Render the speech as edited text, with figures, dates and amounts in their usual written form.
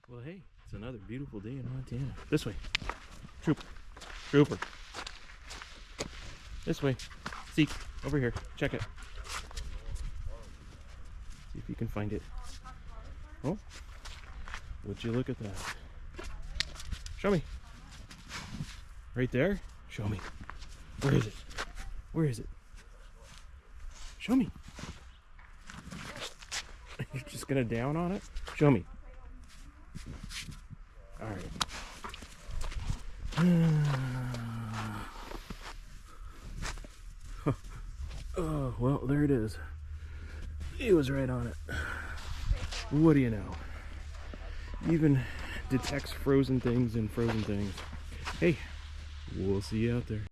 Well, hey, it's another beautiful day in Montana. This way. Trooper. This way. Zeke, over here. Check it. See if you can find it. Oh, would you look at that? Show me. Right there? Show me. Where is it? Where is it? Show me. You're just gonna down on it? Show me. Alright. Oh, well, there it is. He was right on it. What do you know? Even detects frozen things in frozen things. Hey, we'll see you out there.